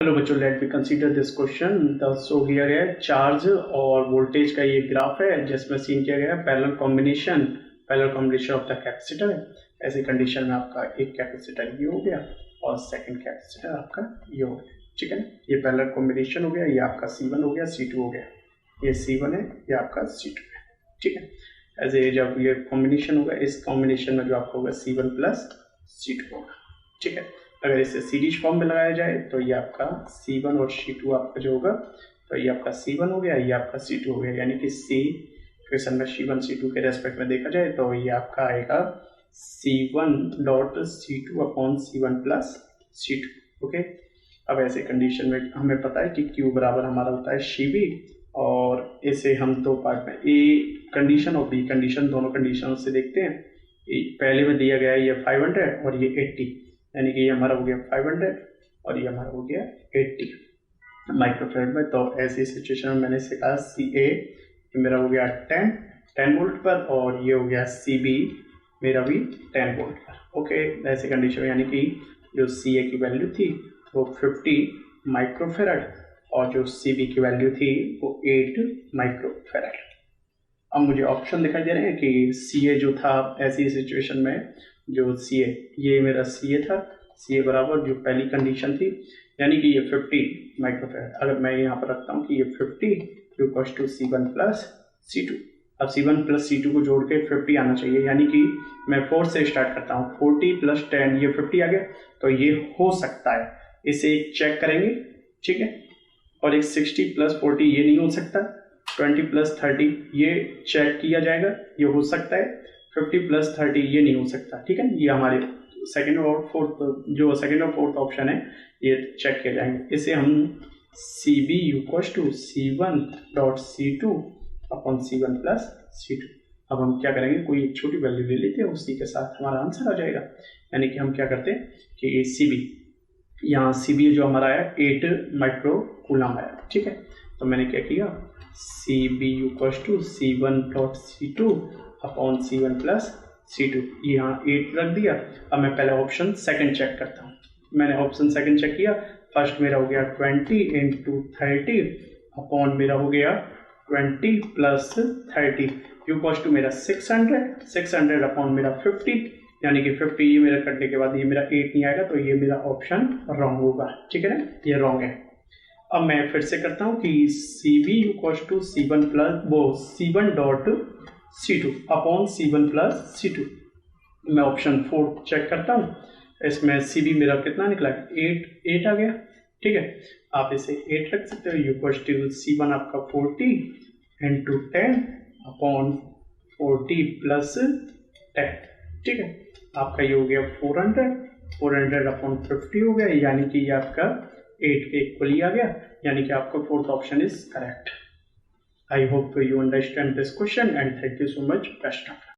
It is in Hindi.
हेलो बच्चों, let me consider this question. So किया गया है चार्ज और वोल्टेज का ये ग्राफ है जिसमें सीन किया गया है parallel combination of the capacitor. ऐसी कंडीशन में आपका एक कैपेसिटर ये हो गया और सेकंड कैपेसिटर आपका ये हो गया। ठीक है ना, ये पैरेलल कॉम्बिनेशन हो गया, ये आपका C1 हो गया, C2 हो गया, ये C1 है, ये आपका C2 है। ठीक है, ऐसे जब ये कॉम्बिनेशन होगा, इस कॉम्बिनेशन में जो आपका होगा C1 प्लस C2 होगा। ठीक है, अगर इसे सीरीज फॉर्म में लगाया जाए तो ये आपका C1 और C2 आपका जो होगा, तो ये आपका C1 हो गया, ये आपका C2 हो गया, यानी कि C क्वेश्चन में C1 C2 के रेस्पेक्ट में देखा जाए तो ये आपका आएगा C1 dot C2 upon C1 plus C2। Okay, अब ऐसे कंडीशन में हमें पता है कि Q बराबर हमारा होता है CB, और इसे हम दो पार्ट में A कंडीशन और B कंडीशन दोनों कंडीशन से देखते हैं। पहले में दिया गया है ये 500 और ये 80, यानी कि ये हमारा हो गया 500 और ये हमारा हो गया 80 माइक्रोफेरेड में। तो ऐसी सिचुएशन में मैंने इसे कहा CA मेरा हो गया 10 वोल्ट पर और ये हो गया CB मेरा भी 10 वोल्ट पर। ओके, ऐसी कंडीशन में यानी कि जो CA की वैल्यू थी वो 50 माइक्रोफेरेड और जो CB की वैल्यू थी वो 8 माइक्रोफेरेड। अब मुझे ऑप्शन दिखाई दे रहे हैं कि CA जो था ऐसी सिचुएशन में, जो CA ये मेरा CA था, CA बराबर जो पहली कंडीशन थी यानी कि ये 50 माइक्रोफेरेड, अगर मैं यहाँ पर रखता हूँ कि ये 50 equals to C1 plus C2। अब C1 प्लस C2 को जोड़ के 50 आना चाहिए, यानी कि मैं 4 से स्टार्ट करता हूँ, 40 प्लस 10 ये 50 आ गया, तो ये हो सकता है, इसे चेक करेंगे। ठीक है, और एक 60 प्लस 40 ये नहीं हो सकता, 20 प्लस 30 ये चेक किया जाएगा, ये हो सकता है, 50 प्लस 30 ये नहीं हो सकता। ठीक है, ये हमारे सेकंड और फोर्थ ऑप्शन है, ये चेक किया जाएंगे। इसे हम CB equals to C1 dot C2 upon C1 plus C2। अब हम क्या करेंगे, कोई एक छोटी वैल्यू ले लेते हैं, उसी के साथ हमारा आंसर आ जाएगा। यानी कि हम क्या करते हैं कि CB, यहाँ CB जो हमारा आया 8 माइक्रो कूलम आया। ठीक है, तो मैंने क्या किया, CB equals to C1 dot C2 upon C1 plus C2, यहाँ 8 रख दिया। अब मैं पहले ऑप्शन सेकंड चेक करता हूँ। मैंने ऑप्शन सेकंड चेक किया, फर्स्ट मेरा हो गया 20 इंटू 30 अपॉन मेरा हो गया 20 प्लस 30 इक्वल्स टू मेरा 600 अपॉन मेरा 50, यानी कि 50 ये मेरा करने के बाद ये मेरा 8 नहीं आएगा, तो ये मेरा ऑप्शन रॉन्ग होगा। ठीक है ना, ये रॉन्ग है। अब मैं फिर से करता हूँ कि CB equals to C1 plus C1 dot C2 upon C1 plus C2। मैं ऑप्शन 4 चेक करता हूँ, इसमें CB मेरा कितना निकला, 8 आ गया। ठीक है, आप इसे 8 रख सकते हो, इक्वल्स टू C1 आपका 40 इंटू 10 अपॉन 40 प्लस 10। ठीक है, आपका ये हो गया 400 अपॉन 50 हो गया, यानी कि ये आपका 8 के इक्वली आ गया, यानी कि आपका fourth option is correct. I hope you understand this question and thank you so much. Best of luck.